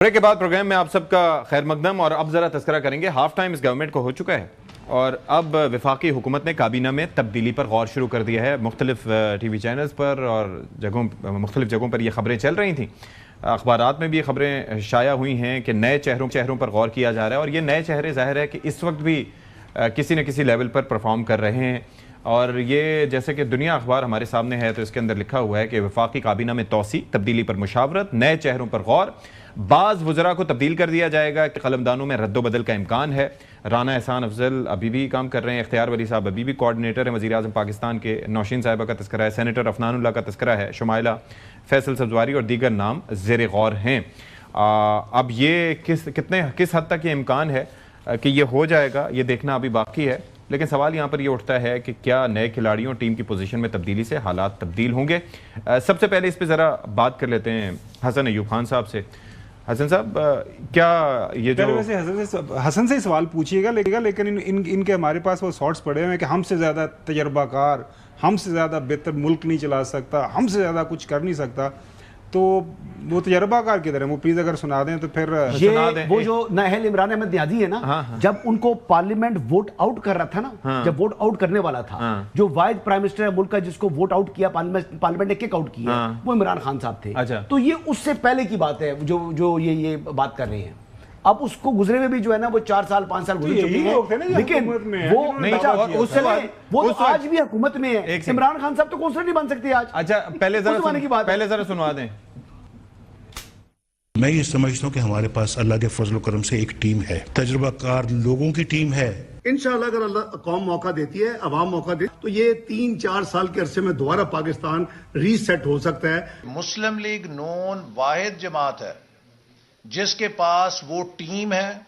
Break के बाद programme में आप सबका खैर मकदम। और अब ज़रा तस्करा करेंगे हाफ टाइम इस गवर्नमेंट को हो चुका है और अब वफाकी हुकूमत ने काबीना में तब्दीली पर गौर शुरू कर दिया है। मुख्तलिफ टीवी चैनल्स पर और मुख्तलिफ जगहों पर ये खबरें चल रही थीं, अखबारात में भी ये खबरें शाया हुई हैं कि नए चेहरों पर गौर किया जा रहा है। और ये नए चेहरे ज़ाहिर है कि इस वक्त भी किसी न किसी लेवल पर परफॉर्म कर रहे हैं। और ये जैसे कि दुनिया अखबार हमारे सामने है तो इसके अंदर लिखा हुआ है कि वफाकी काबीना में तोसी, तब्दीली पर मुशावरत, नए चेहरों पर गौर, बाज़ वज़रा को तब्दील कर दिया जाएगा कि कलमदानों में रद्दोबदल का इम्कान है। राना एहसान अफजल अभी भी काम कर रहे हैं, इख्तियार वली साहब अभी भी कोऑर्डिनेटर हैं वज़ीर आज़म पाकिस्तान के, नौशीन साहिबा का तस्करा है, सेनेटर अफनानुल्लाह का तस्करा है, शुमाइला, फैसल सब्जवारी और दीगर नाम ज़ेर गौर हैं। अब ये किस हद तक ये इम्कान है कि ये हो जाएगा, ये देखना अभी बाकी है। लेकिन सवाल यहाँ पर ये उठता है कि क्या नए खिलाड़ियों टीम की पोजीशन में तब्दीली से हालात तब्दील होंगे। सबसे पहले इस पे ज़रा बात कर लेते हैं हसन अयूब खान साहब से। हसन साहब, क्या ये जो वैसे हसन से ही सवाल पूछिएगा लेकिन इनके हमारे पास वो शॉर्ट्स पड़े हुए हैं कि हमसे ज़्यादा तजर्बाकार, हमसे ज़्यादा बेहतर मुल्क नहीं चला सकता, हमसे ज़्यादा कुछ कर नहीं सकता। तो वो तजर्बाकार किधर है, वो प्लीज अगर सुना दें तो फिर सुना दें। वो जो नाहल इमरान अहमद नियाज़ी है ना, हाँ। जब उनको पार्लियामेंट वोट आउट कर रहा था ना, जब वोट आउट करने वाला था, जो वाहिद प्राइम मिनिस्टर है मुल्क का जिसको वोट आउट किया, पार्लियामेंट ने किक आउट किया, वो इमरान खान साहब थे। अच्छा। तो ये उससे पहले की बात है जो ये बात कर रहे हैं। अब उसको गुजरे में भी जो है ना वो 4 साल 5 साल गुजर चुके हैं, लेकिन वो नहीं, वो तो आज भी हुकूमत में है। इमरान खान साहब तो कौंसलर नहीं बन सकते आज। अच्छा, पहले जरा सुनवा दें। मैं ये समझता हूँ कि हमारे पास अल्लाह के फजल करम से एक टीम है, तजुर्बाकार लोगों की टीम है। इंशाअल्लाह अगर अल्लाह कौम मौका देती है, अवाम मौका दे, तो ये 3-4 साल के अरसे में दोबारा पाकिस्तान रीसेट हो सकता है। मुस्लिम लीग नून वाहिद जमात है जिसके पास वो टीम है,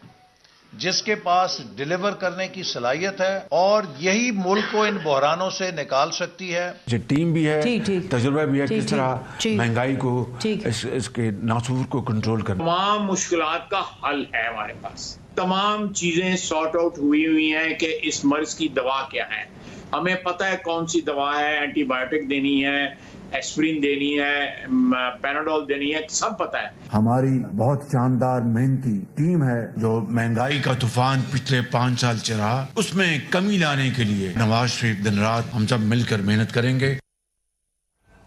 जिसके पास डिलीवर करने की सलाहियत है, और यही मुल्क को इन बहरानों से निकाल सकती है। जो टीम भी है, तजुर्बा भी है, किस तरह महंगाई को इसके नासूर को कंट्रोल करना। तमाम मुश्किलात का हल है हमारे पास, तमाम चीजें सॉर्ट आउट हुई हैं कि इस मर्ज की दवा क्या है, हमें पता है कौन सी दवा है, एंटीबायोटिक देनी है, एस्प्रिन देनी है, पैनाडोल देनी है, सब पता है। हमारी बहुत शानदार मेहनती टीम है जो महंगाई का तूफान पिछले 5 साल चला, उसमें कमी लाने के लिए नवाज शरीफ दिन रात हम सब मिलकर मेहनत करेंगे।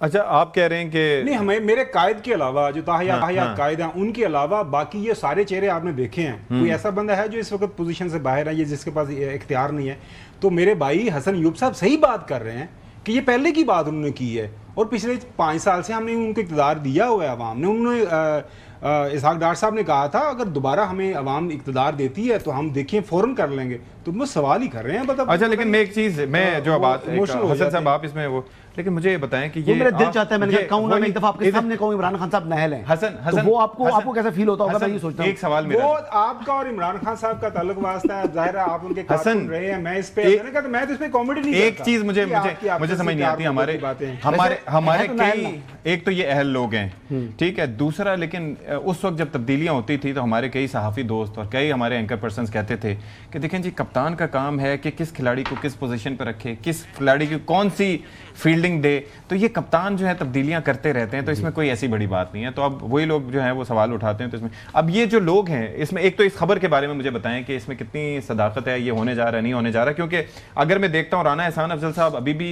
अच्छा, आप कह रहे हैं कि नहीं, हमें मेरे कायद के अलावा जो ताहियात कायद हैं उनके अलावा बाकी ये सारे चेहरे आपने देखे हैं। कोई ऐसा बंदा है जो इस वक्त पोजीशन से बाहर है, ये जिसके पास इख्तियार नहीं है। तो मेरे भाई हसन अयूब साहब सही बात कर रहे हैं कि ये पहले की बात उन्होंने की है और पिछले 5 साल से हमने उनको इक़्तिदार दिया हुआ है अवाम ने। उन्होंने इसहाक डार साहब ने कहा था अगर दोबारा हमें अवाम इक़्तिदार देती है तो हम देखिए फौरन कर लेंगे। तो वो सवाल ही कर रहे हैं। मतलब अच्छा, लेकिन मैं एक चीज जो बात हसन साहब आप इसमें वो, लेकिन मुझे ये बताएं कि ये मेरा दिल चाहता है, मैंने कहूं ना, मैं एक दफा आपके सामने कहूं इमरान खान साहब नाहल हैं। हसन वो आपको कैसा फील होता होगा, मैं ये सोचता हूं। एक सवाल मेरा, वो आपका और इमरान खान साहब का ताल्लुक वास्ता है, जाहिर है आप उनके कारकुन रहे हैं। मैं इस पे मैं तो इसमें कॉमेडी नहीं करता। एक चीज मुझे समझ नहीं आती, हमारे कई, एक तो ये अहल लोग हैं, ठीक है, दूसरा लेकिन उस वक्त जब तब्दीलियां होती थी तो हमारे कई सहाफ़ी दोस्त और कई हमारे एंकर पर्सन्स कहते थे कि देखें जी, कप्तान का काम है कि किस खिलाड़ी को किस पोजीशन पर रखे, किस खिलाड़ी की कौन सी फील्डिंग दे। तो ये कप्तान जो है तब्दीलियां करते रहते हैं, तो इसमें कोई ऐसी बड़ी बात नहीं है। तो अब वही लोग जो हैं वो सवाल उठाते हैं। तो इसमें अब ये जो लोग हैं, इसमें एक तो इस खबर के बारे में मुझे बताएं कि इसमें कितनी सदाकत है, ये होने जा रहा है नहीं होने जा रहा, क्योंकि अगर मैं देखता हूँ राना एहसान अफजल साहब अभी भी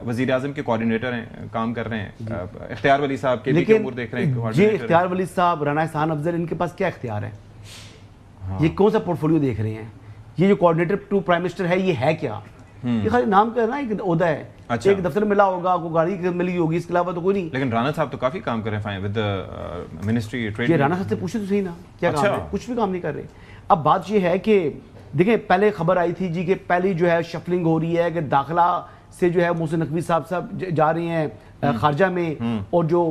वज़ीर आज़म के कोऑर्डिनेटर हैं, काम कर रहे हैं, इख्तियार वली साहब के भी उम्र देख रहे हैं। ये इख्तियार वली साहब, राना एहसान अफजल, इनके पास क्या इख्तियार है? ये कौन सा पोर्टफोलियो देख रहे हैं? ये जो कोऑर्डिनेटर टू प्राइम मिनिस्टर है, ये है क्या? ये खाली नाम का ना एक ओहदा है। अच्छा। एक दफ्तर मिला होगा, कोई गाड़ी मिली होगी, इसके अलावा तो कोई नहीं। लेकिन राना साहब तो काफी काम कर रहे हैं विद मिनिस्ट्री ट्रेड। ये राना साहब से पूछे तो सही ना, क्या काम है? कुछ भी काम नहीं कर रहे। अब बात ये है कि देखिए, पहले खबर आई थी जी कि पहली जो है शफलिंग हो रही है कि दाखिला से जो है मोहसिन नकवी साहब जा रहे हैं खारजा में, और जो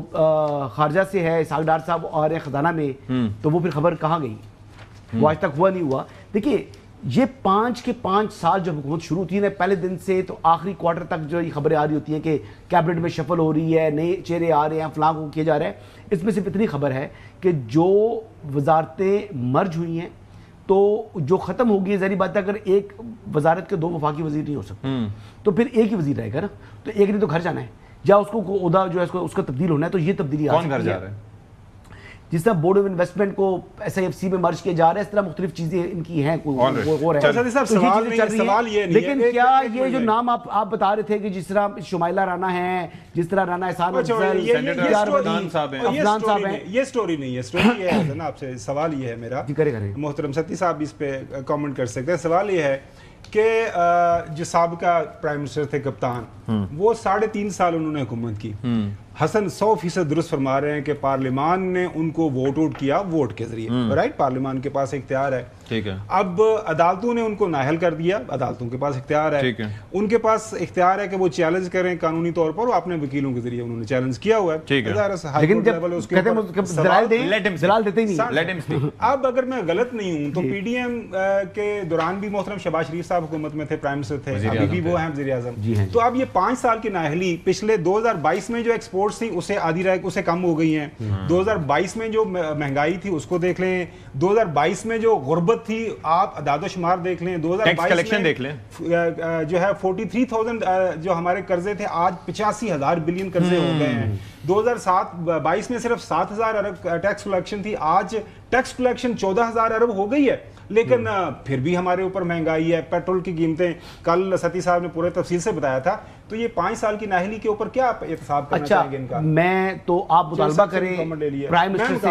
खारजा से है इसहाक डार साहब और खजाना में। तो वो फिर खबर कहाँ गई? वो आज तक हुआ नहीं हुआ। देखिए, ये 5 के 5 साल जब हुकूमत शुरू थी ना, पहले दिन से तो आखिरी क्वार्टर तक जो ये खबरें आ रही होती हैं कि कैबिनेट में शफल हो रही है, नए चेहरे आ रहे हैं, फलां को किया जा रहा है। इसमें सिर्फ इतनी खबर है कि जो वजारतें मर्ज हुई हैं तो जो ख़त्म होगी, ज़ाहिर बात है अगर एक वजारत के 2 वफाकी वजीर नहीं हो सकते तो फिर एक ही वजीर रहेगा ना। तो एक ने तो घर जाना है, या उसको ओहदा जो है उसका तब्दील होना है, तो ये तब्दीली कौन घर जा रहा है? جس طرح بورڈ آف انویسٹمنٹ کو SIFC میں مرج کیا جا رہا ہے, اس طرح مختلف چیزیں ان کی ہیں, لیکن کیا یہ جو نام آپ بتا رہے تھے کہ جس طرح شمائلہ رانا ہیں, جس طرح رانا احسان افضان صاحب ہیں, یہ سٹوری نہیں ہے. سٹوری یہ ہے نا, آپ سے سوال یہ ہے میرا, محترم ستی صاحب اس پہ کامنٹ کر سکتے ہیں. سوال یہ ہے کہ جو سابقہ پرائم منسٹر تھے کپتان, وہ 3.5 سال انہوں نے حکومت کی. حسن 100% درست فرما رہے ہیں کہ پارلیمان نے ان کو ووٹ آؤٹ کیا, ووٹ کے ذریعے, رائٹ, پارلیمان کے پاس اختیار ہے. ٹھیک ہے. اب عدالتوں نے ان کو نااہل کر دیا, عدالتوں کے پاس اختیار ہے. ان کے پاس اختیار ہے کہ وہ چیلنج کریں قانونی طور پر, وہ اپنے وکیلوں کے ذریعے انہوں نے چیلنج کیا ہوا ہے. لیکن دلال دیتے ہی نہیں. اب اگر میں غلط نہیں ہوں تو پی ڈی ایم کے دوران بھی محترم شہباز شریف صاحب حکومت میں تھے, پرائم منسٹر تھے, ابھی بھی وہ ہیں وزیر اعظم. تو اب یہ 5 سال کی نااہلی پچھلے 2022 میں جو ایکسپورٹس تھی اسے آدھی رائے اسے کم ہو گئی ہیں. 2022 میں جو مہنگائی تھی اس کو دیکھ لیں, 2022 میں جو غربت تھی آپ اعداد و شمار دیکھ لیں, 2022 میں جو ہے 43,000 جو ہمارے قرضے تھے آج 85,000 بلین قرضے ہو گئے ہیں. 2022 میں صرف 7,000 ارب ٹیکس کلیکشن تھی, آج ٹیکس کلیکشن 14,000 ارب ہو گئی ہے. لیکن پھر بھی ہمارے اوپر مہنگائی ہے, پیٹرول کی قیمتیں کل ستی صاحب نے پورے تفصیل سے بتایا تھا. تو یہ 5 سال کی نااہلی کے اوپر کیا احتساب کرنا چاہیں گے ان کا؟ میں تو آپ مطالبہ کریں پرائم منسٹر سے,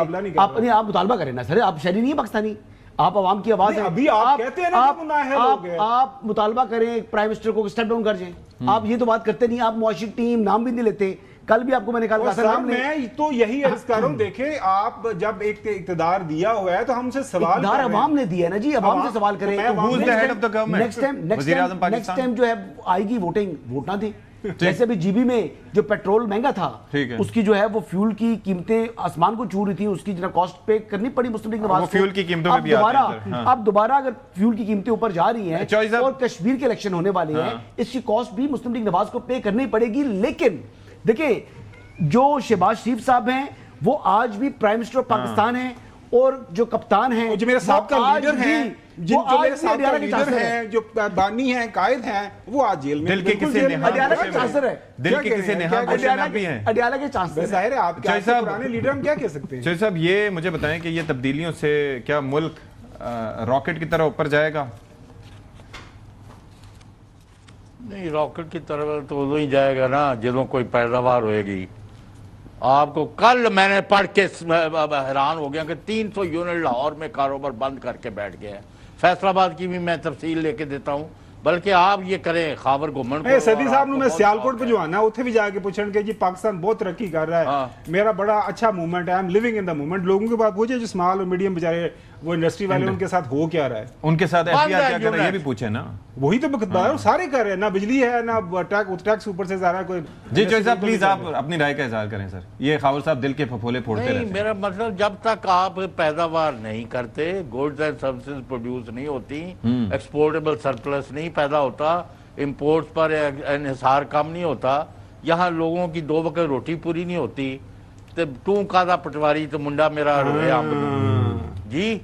آپ مطالبہ کریں نا سر, آپ شہری نہیں ہے پاکستانی, آپ عوام کی آواز ہیں. ابھی آپ کہتے ہیں نا کہ وہ نااہل ہو گئے, آپ مطالبہ کریں پرائم منسٹر کو اسٹیپ ڈاؤن کر جائیں. آپ یہ تو بات کرتے نہیں, آپ معاشی ٹیم نام بھی نہیں لیتے. کل بھی آپ کو میں نے کہا میں تو یہی عرض کر رہا ہوں, دیکھیں آپ جب ایک اقتدار دیا ہوا ہے تو ہم سے سوال, اقتدار عوام نے دیا ہے نا جی, عوام سے سوال کریں. نیکسٹ ٹائم جو ہے آئے گی ووٹنگ, ووٹ نہ دیں. جیسے بھی جی بی میں جو پیٹرول مہنگا تھا, اس کی جو ہے وہ فیول کی قیمتیں آسمان کو چھو رہی تھی, اس کی جو کاسٹ پے کرنی پڑی مسلم لیگ نواز کو. اب دوبارہ اگر فیول کی قیمتیں اوپر جا رہی ہیں اور کشمیر کے الیکشن ہونے والے ہیں, اس کی کاسٹ بھی مسلم لیگ نواز کو پے کرنی پڑے گی. لیکن دیکھیں جو شہباز شریف صاحب ہیں وہ آج بھی پرائم منسٹر پاکستان ہیں, اور جو کپتان ہیں, جو میرے سابقہ لیڈر ہیں, جو میرے سابقہ لیڈر ہیں, جو بانی ہیں, قائد ہیں, وہ آج جیل میں. دل کے کسے نہا اڈیالہ کے چانسر ہے, دل کے کسے نہا اڈیالہ بھی ہیں, اڈیالہ کے چانسر ہے. ظاہر ہے آپ کے پرانے لیڈر ہم کیا کہہ سکتے ہیں. شاہد صاحب یہ مجھے بتائیں کہ یہ تبدیلیوں سے کیا ملک راکٹ کی طرح اوپر جائے گا؟ نہیں, راکٹ کی طرف تو وہ ہی جائے گا نا جدوں کوئی پیداوار ہوئے گی. آپ کو کل میں نے پڑھ کے حیران ہو گیا کہ 300 یونٹ لاہور میں کاروبار بند کر کے بیٹھ گئے ہیں. فیصل آباد کی بھی میں تفصیل لے کے دیتا ہوں, بلکہ آپ یہ کریں خاور گھومن کو. سدی صاحب نے میں سیالکوٹ پہ جو آنا اتنے بھی جا کے پوچھن کہ جی پاکستان بہت ترقی کر رہا ہے, میرا بڑا اچھا موومنٹ ہے, I am living in the moment. لوگوں کے بعد پوچھے جو اسمال اور میڈیم بیچارے وہ انڈسٹری والے, ان کے ساتھ ہو کیا رہا ہے, ان کے ساتھ ایف بی آر کیا کر رہا ہے یہ بھی پوچھے نا. وہی تو بتا رہا ہوں, سارے کر رہے ہیں, نہ بجلی ہے نہ ٹیکس اوپر سے زیادہ کوئی. جی چوہدری صاحب پلیز آپ اپنی رائے کا اظہار کریں سر. یہ خاور صاحب دل کے پھپھولے پھوڑتے رہتے ہیں. میرا مطلب جب تک آپ پیداوار نہیں کرتے, گوڈز اینڈ سروسز پروڈیوس نہیں ہوتی, ایکسپورٹیبل سرپلس نہیں پیدا ہوتا, امپورٹس پر انحصار کم نہیں ہوتا, یہاں لوگوں کی 2 وقت روٹی پوری نہیں ہوتی, تو کادا پٹواری تو منڈا میرا روئے جی.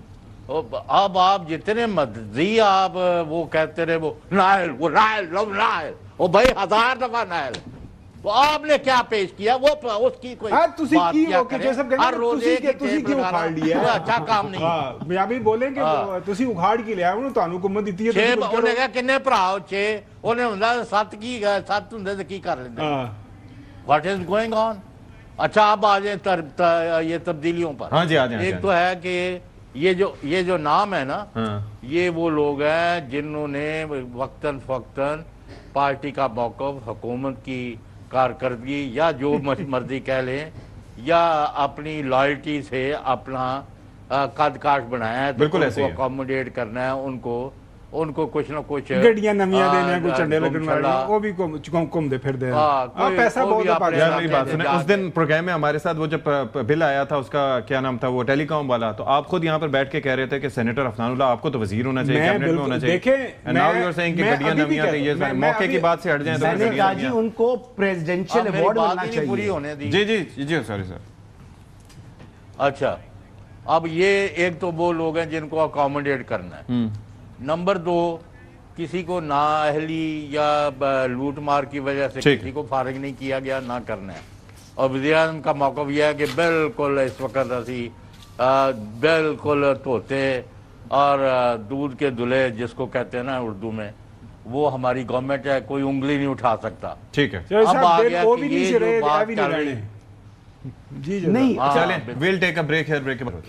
اب آپ جتنے مدزی آپ وہ کہتے رہے وہ نائل, وہ نائل, لو نائل, وہ بھائی 1000 دفعہ نائل, وہ آپ نے کیا پیش کیا, وہ اس کی کوئی بات کیا کریں. ہر روز تسی کیوں اکھاڑ لیا ہے, اچھا کام نہیں. میں ابھی بولیں کہ تسی اکھاڑ کی لیا انہوں تانوں حکومت دیتی ہے. انہیں کہا کنے بھراؤ 6, انہیں ہوندا 7 کی 7 ہوندے تے کی کر لیندے. What is going on. اچھا اب آ جائیں یہ تبدیلیوں پر. ہاں جی, آ جائیں. ایک تو ہے کہ یہ جو نام ہے نا, یہ وہ لوگ ہیں جنہوں نے وقتاً فوقتاً پارٹی کا موقف, حکومت کی کارکردگی یا جو مرضی کہہ لیں, یا اپنی لائلٹی سے اپنا قد کاٹ بنایا ہے, بالکل ایسے اکوموڈیٹ کرنا ہے ان کو کچھ نہ کچھ گڈیاں نمیاں دینے, کچھ چنڈے لگن والے, وہ بھی کم دے پھر دے. پیسہ بہت ہے. میری بات سنیں, اس دن پروگرام میں ہمارے ساتھ وہ جب بل آیا تھا, اس کا کیا نام تھا, وہ ٹیلی کام والا, تو آپ خود یہاں پر بیٹھ کے کہہ رہے تھے کہ سینیٹر افنان اللہ آپ کو تو وزیر ہونا چاہیے, کیبنٹ میں ہونا چاہیے. ناؤ یو آر سیئنگ کہ گڈیاں نمیاں دیں, یہ موقع کی بات سے ہٹ جائیں تو میں نے کہا جی ان کو پریزیڈنشل ایوارڈ ملنا چاہیے. جی سوری سر. اچھا, اب یہ ایک تو وہ لوگ ہیں جن کو اکوموڈیٹ کرنا ہے. نمبر 2, کسی کو نااہلی یا لوٹ مار کی وجہ سے کسی کو فارغ نہیں کیا گیا, نہ کرنا ہے. اور وزیر اعظم کا موقف یہ ہے کہ بالکل اس وقت اسی بالکل طوطے اور دودھ کے دلہے جس کو کہتے ہیں نا اردو میں، وہ ہماری گورنمنٹ ہے، کوئی انگلی نہیں اٹھا سکتا. ٹھیک ہے اب آ گیا کہ یہ جو بات چل رہی جی نہیں چلیں we'll take a break here, break کے بعد